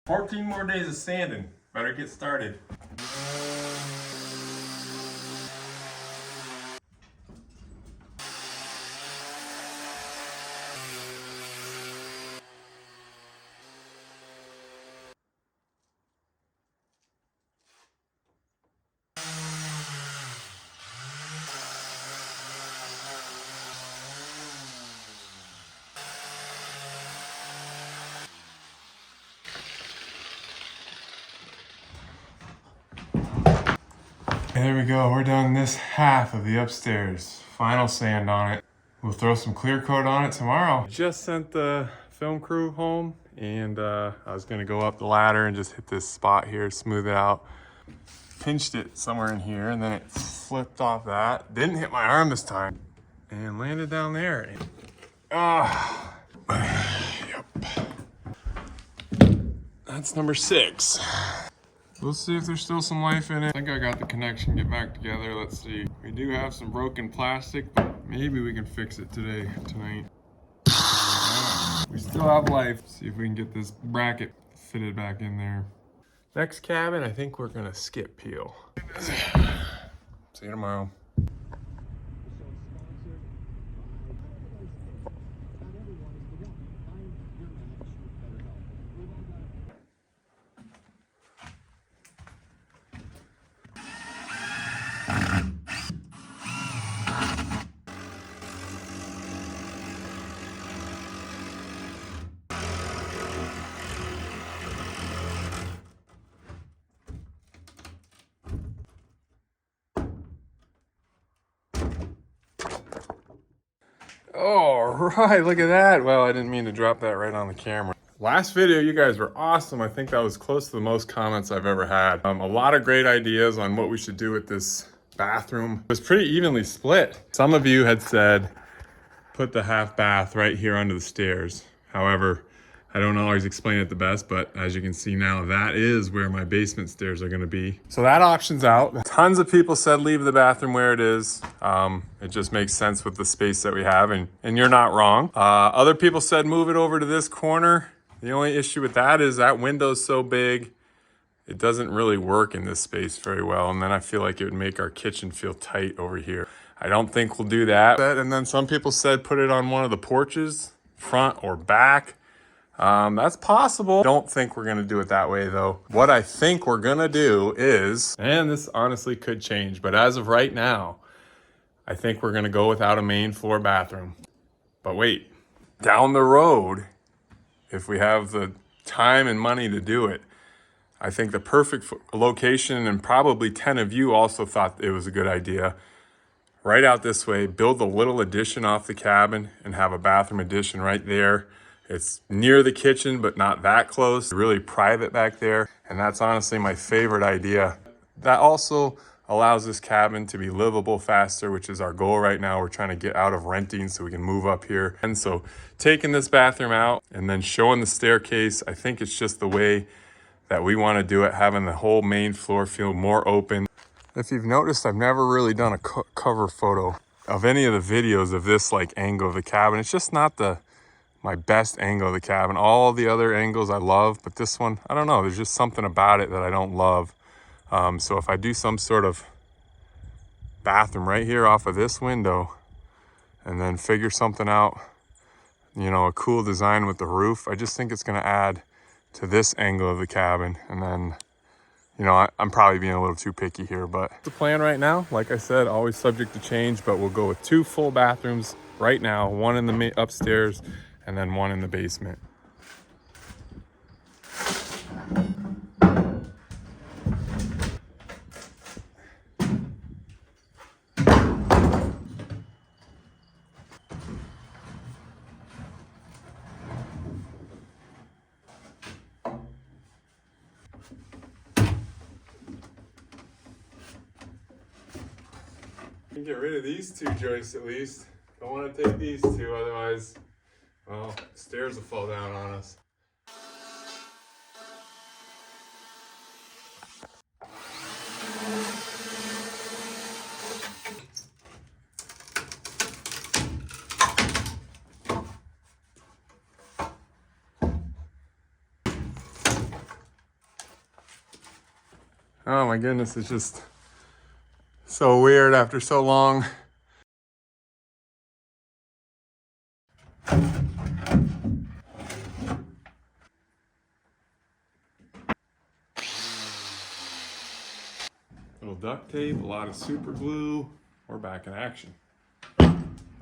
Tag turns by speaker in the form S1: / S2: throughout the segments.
S1: 14 more days of sanding. Better get started. And there we go, we're done this half of the upstairs. Final sand on it. We'll throw some clear coat on it tomorrow. Just sent the film crew home and I was gonna go up the ladder and just hit this spot here, smooth it out. Pinched it somewhere in here and then it flipped off that. Didn't hit my arm this time and landed down there. Yep. That's number 6. We'll see if there's still some life in it. I think I got the connection get back together. Let's see. We do have some broken plastic, but maybe we can fix it tonight. We still have life. See if we can get this bracket fitted back in there. Next cabin, I think we're gonna skip peel. See you tomorrow. All right, look at that. Well, I didn't mean to drop that right on the camera. Last video, you guys were awesome. I think that was close to the most comments I've ever had. A lot of great ideas on what we should do with this bathroom. It was pretty evenly split. Some of you had said, put the half bath right here under the stairs. However, I don't always explain it the best, but as you can see now, that is where my basement stairs are gonna be. So that option's out. Tons of people said leave the bathroom where it is. It just makes sense with the space that we have, and you're not wrong. Other people said move it over to this corner. The only issue with that is that window's so big, it doesn't really work in this space very well, and then I feel like it would make our kitchen feel tight over here. I don't think we'll do that. And then some people said put it on one of the porches, front or back. That's possible. Don't think we're gonna do it that way though. What I think we're gonna do is, and this honestly could change, but as of right now, I think we're gonna go without a main floor bathroom. But wait, down the road, if we have the time and money to do it, I think the perfect location, and probably 10 of you also thought it was a good idea, right out this way, build a little addition off the cabin and have a bathroom addition right there. It's near the kitchen, but not that close. Really private back there. And that's honestly my favorite idea. That also allows this cabin to be livable faster, which is our goal right now. We're trying to get out of renting so we can move up here. And so taking this bathroom out and then showing the staircase, I think it's just the way that we want to do it, having the whole main floor feel more open. If you've noticed, I've never really done a cover photo of any of the videos of this like angle of the cabin. It's just not my best angle of the cabin. All the other angles I love, but this one, I don't know, there's just something about it that I don't love. So if I do some sort of bathroom right here off of this window and then figure something out, you know, a cool design with the roof, I just think it's gonna add to this angle of the cabin. And then, you know, I'm probably being a little too picky here, but the plan right now, like I said, always subject to change, but we'll go with 2 full bathrooms right now, one in the upstairs and then one in the basement. Get rid of these 2 joists at least. Don't want to take these 2, otherwise, well, stairs will fall down on us. Oh my goodness, it's just so weird after so long. Little duct tape, a lot of super glue. We're back in action, at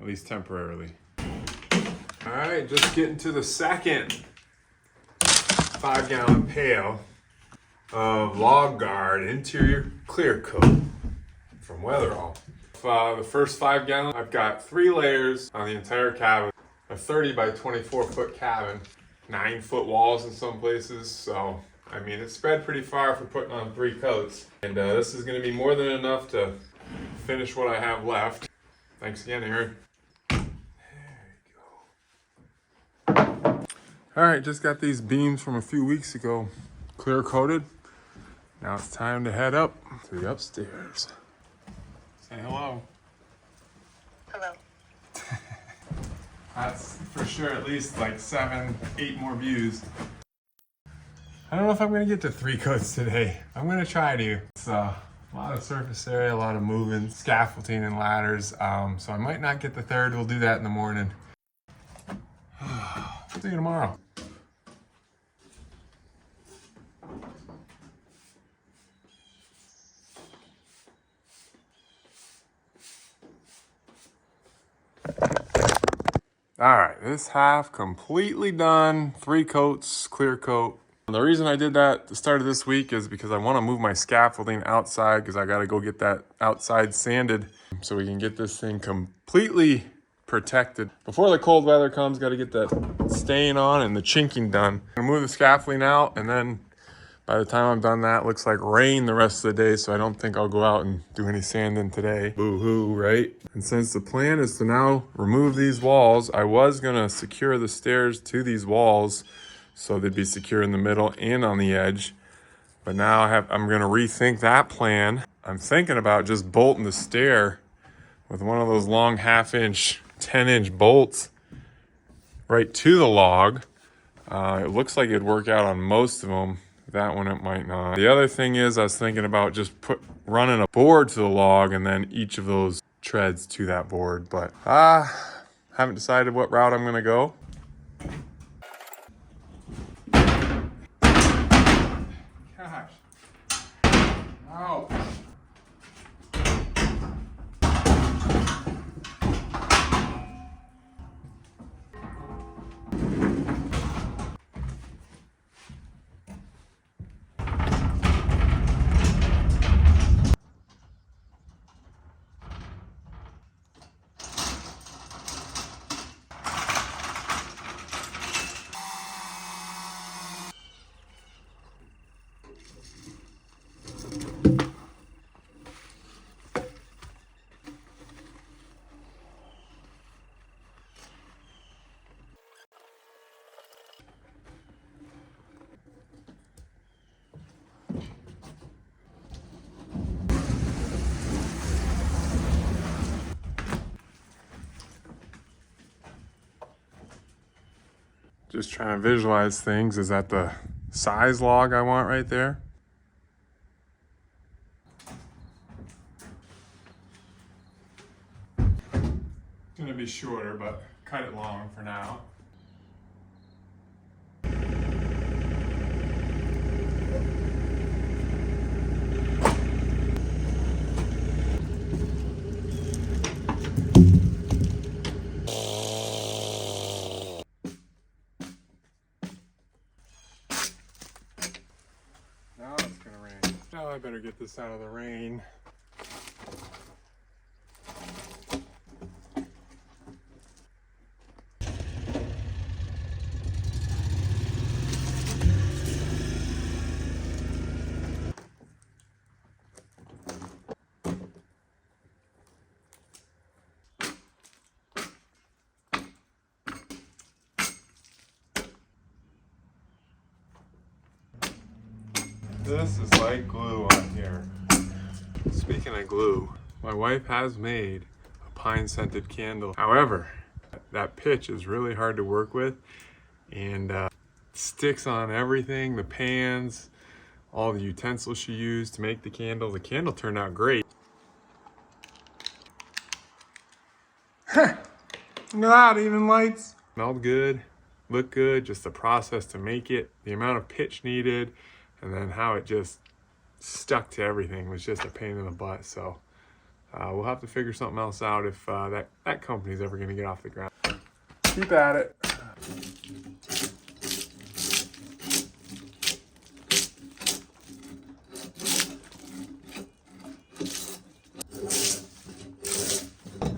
S1: least temporarily. All right, just getting to the second 5-gallon pail of Log Guard interior clear coat from Weatherall. The first 5 gallon, I've got 3 layers on the entire cabin, a 30 by 24 foot cabin, 9 foot walls in some places. So, I mean, it's spread pretty far for putting on 3 coats. And this is gonna be more than enough to finish what I have left. Thanks again, Aaron. There you go. All right, just got these beams from a few weeks ago clear coated. Now it's time to head up to the upstairs. Say hello.
S2: Hello.
S1: That's for sure at least like 7, 8 more views. I don't know if I'm gonna get to 3 coats today. I'm gonna try to. It's a lot of surface area, a lot of moving, scaffolding and ladders. So I might not get the 3rd. We'll do that in the morning. See you tomorrow. All right, this half completely done. 3 coats, clear coat. And the reason I did that at the start of this week is because I want to move my scaffolding outside because I got to go get that outside sanded so we can get this thing completely protected. Before the cold weather comes, got to get that stain on and the chinking done. I'm gonna move the scaffolding out, and then by the time I'm done that, it looks like rain the rest of the day, so I don't think I'll go out and do any sanding today. Boo-hoo, right? And since the plan is to now remove these walls, I was gonna secure the stairs to these walls so they'd be secure in the middle and on the edge. But now I'm gonna rethink that plan. I'm thinking about just bolting the stair with one of those long 1/2-inch, 10-inch bolts right to the log. It looks like it'd work out on most of them. That one, it might not. The other thing is I was thinking about just running a board to the log and then each of those treads to that board. But haven't decided what route I'm gonna go. Gosh. Ouch. Just trying to visualize things. Is that the size log I want right there? It's gonna be shorter, but cut it long for now. Now it's gonna rain. Now I better get this out of the rain. This is like glue on here. Speaking of glue, my wife has made a pine scented candle. However, that pitch is really hard to work with and sticks on everything, the pans, all the utensils she used to make the candle. The candle turned out great. Look at that, even lights. Smelled good, looked good, just the process to make it, the amount of pitch needed, and then how it just stuck to everything was just a pain in the butt. So we'll have to figure something else out if that company's ever gonna get off the ground. Keep at it.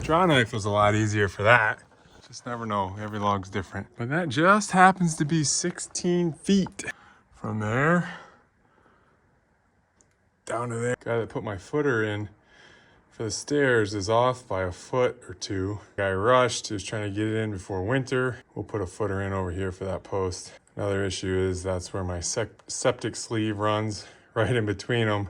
S1: Draw knife was a lot easier for that. Just never know, every log's different. But that just happens to be 16 feet from there down to there. Guy that put my footer in for the stairs is off by a foot or two. Guy rushed, he was trying to get it in before winter. We'll put a footer in over here for that post. Another issue is that's where my septic sleeve runs, right in between them.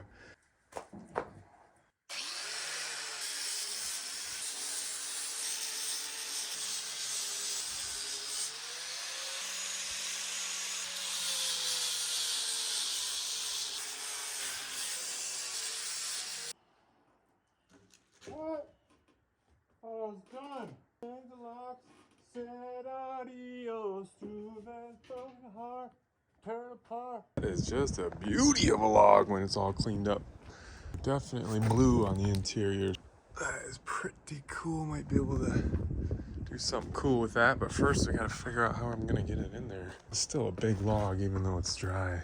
S1: What? Oh, it's done. And the locks said adios to that broken heart, turn apart. That is just a beauty of a log when it's all cleaned up. Definitely blue on the interior. That is pretty cool. Might be able to do something cool with that, but first I gotta figure out how I'm gonna get it in there. It's still a big log even though it's dry.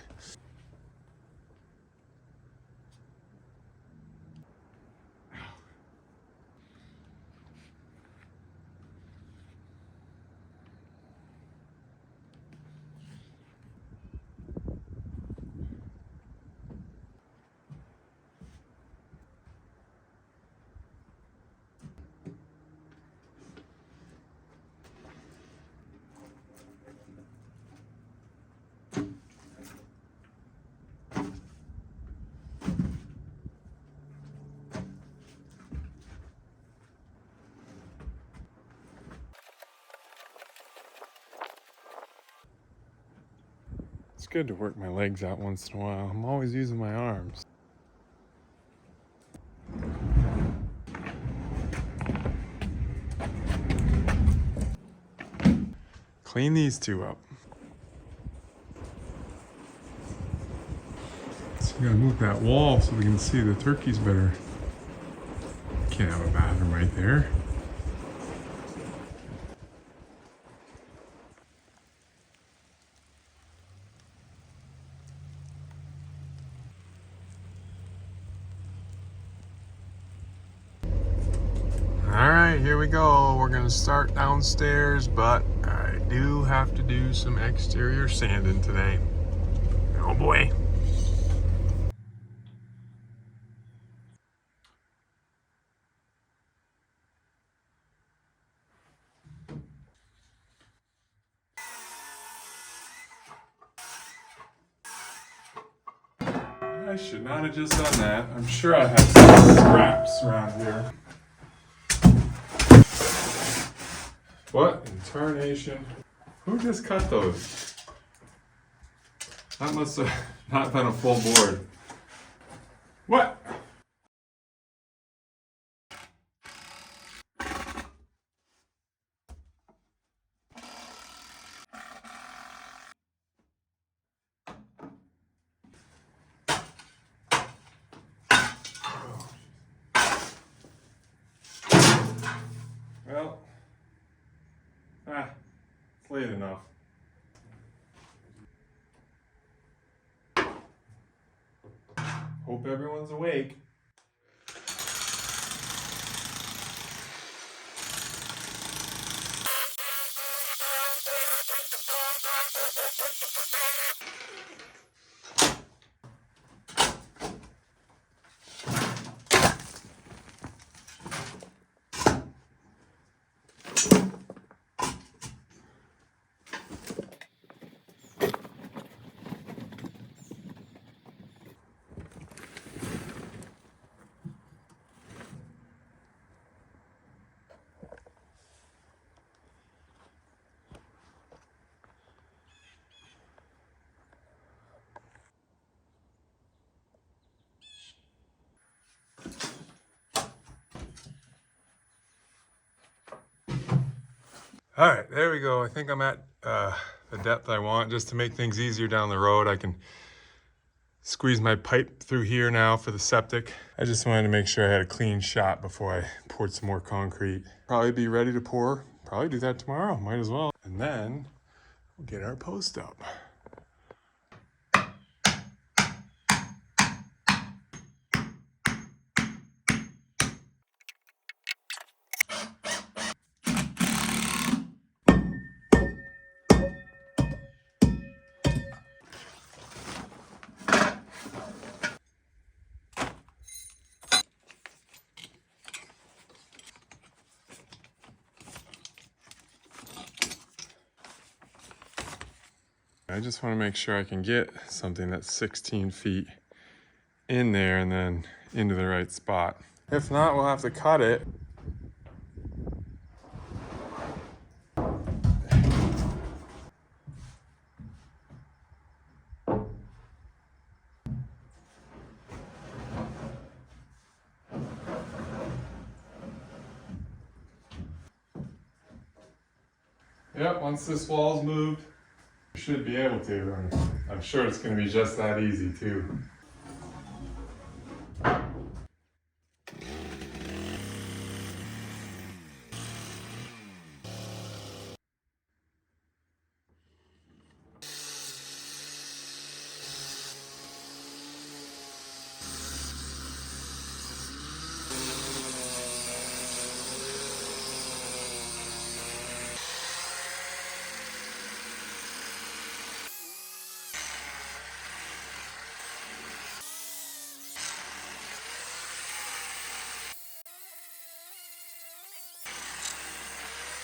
S1: It's good to work my legs out once in a while. I'm always using my arms. Clean these two up. So you gotta move that wall so we can see the turkeys better. Can't have a bathroom right there. All right, here we go. We're gonna start downstairs, but I do have to do some exterior sanding today. Oh boy. I should not have just done that. I'm sure I have some scraps around here. What in tarnation? Who just cut those? That must have not been a full board. What? Well, it's late enough. Hope everyone's awake. All right, there we go. I think I'm at the depth I want. Just to make things easier down the road, I can squeeze my pipe through here now for the septic. I just wanted to make sure I had a clean shot before I poured some more concrete. Probably be ready to pour. Probably do that tomorrow, might as well. And then we'll get our post up. I just want to make sure I can get something that's 16 feet in there and then into the right spot. If not, we'll have to cut it. Yep, once this wall's moved, you should be able to. And I'm sure it's going to be just that easy too.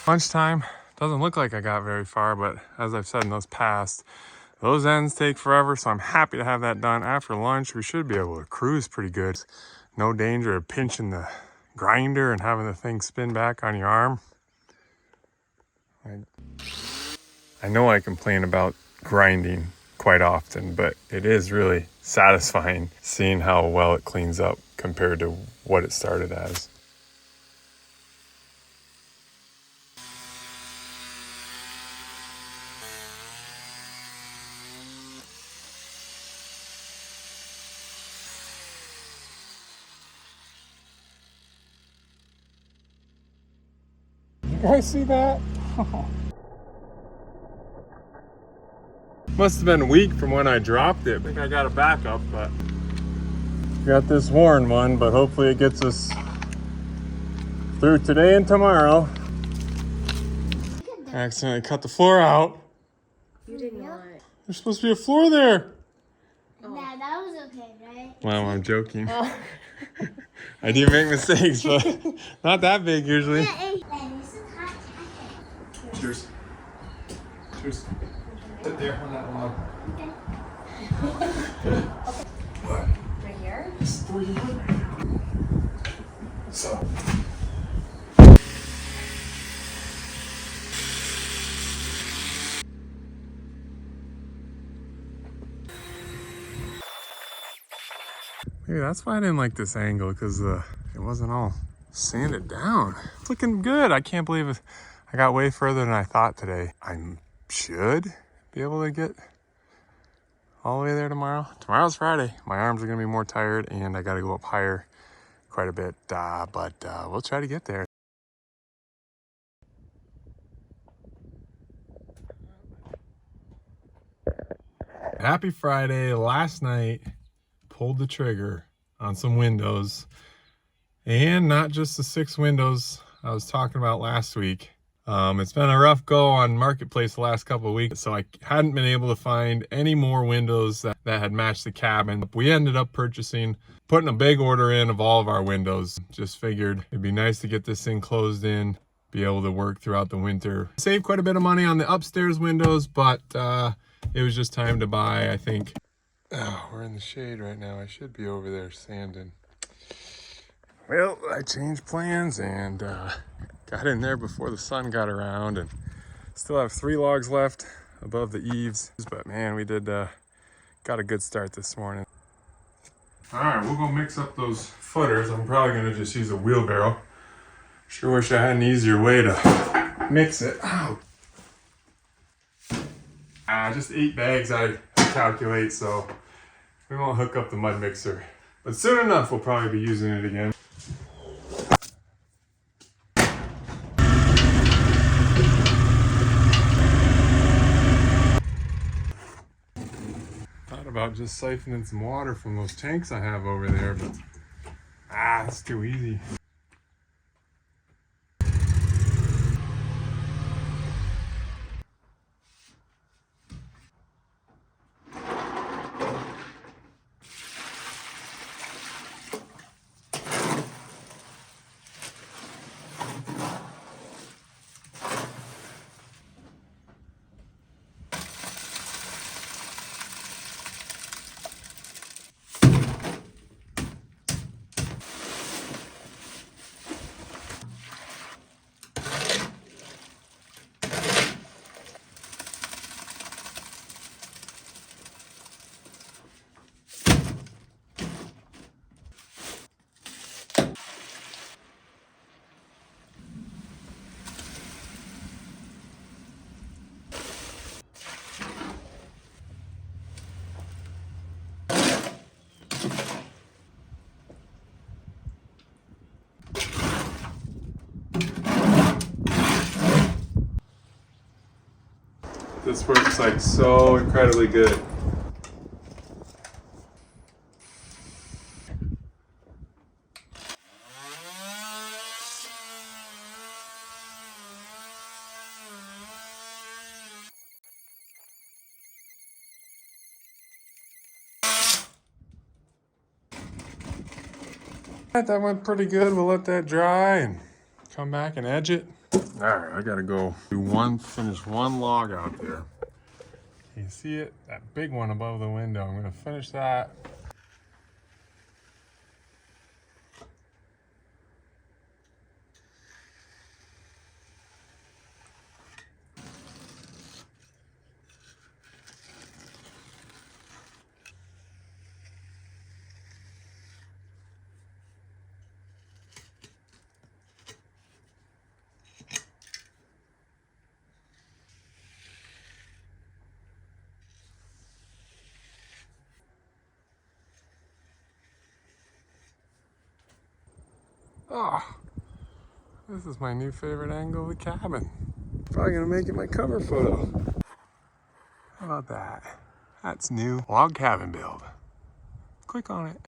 S1: Lunchtime. Doesn't look like I got very far, but as I've said in those past, those ends take forever, so I'm happy to have that done. After lunch, we should be able to cruise pretty good. No danger of pinching the grinder and having the thing spin back on your arm. I know I complain about grinding quite often, but it is really satisfying seeing how well it cleans up compared to what it started as. You guys see that? Must have been weak from when I dropped it. I think I got a backup, but got this worn one, but hopefully it gets us through today and tomorrow. I accidentally cut the floor out.
S3: You did not.
S1: There's supposed to be a floor there.
S3: Oh.
S4: Nah, that was okay, right?
S1: Well, I'm joking.
S3: Oh.
S1: I do make mistakes, but not that big usually. Cheers. Cheers. Sit there on that log. What?
S3: Right here?
S1: This is where you live right now. So. Maybe that's why I didn't like this angle, because it wasn't all sanded down. It's looking good. I can't believe it. I got way further than I thought today. I should be able to get all the way there tomorrow. Tomorrow's Friday. My arms are going to be more tired, and I got to go up higher quite a bit, but we'll try to get there. Happy Friday. Last night, pulled the trigger on some windows, and not just the 6 windows I was talking about last week. It's been a rough go on Marketplace the last couple of weeks, so I hadn't been able to find any more windows that had matched the cabin. We ended up putting a big order in of all of our windows. Just figured it'd be nice to get this thing closed in, be able to work throughout the winter. Saved quite a bit of money on the upstairs windows, but it was just time to buy, I think. Oh, we're in the shade right now. I should be over there sanding. Well, I changed plans and got in there before the sun got around, and still have 3 logs left above the eaves. But man, we did got a good start this morning. All right, we'll go mix up those footers. I'm probably gonna just use a wheelbarrow. Sure wish I had an easier way to mix it. Ow. Just 8 bags I calculate, so we won't hook up the mud mixer. But soon enough, we'll probably be using it again. Thought about just siphoning some water from those tanks I have over there, but it's too easy. This works like so incredibly good. Alright, that went pretty good. We'll let that dry and come back and edge it. Alright, I gotta go finish one log out there. Can you see it? That big one above the window. I'm gonna finish that. Oh, this is my new favorite angle of the cabin. Probably gonna make it my cover photo. How about that? That's new. Log cabin build. Click on it.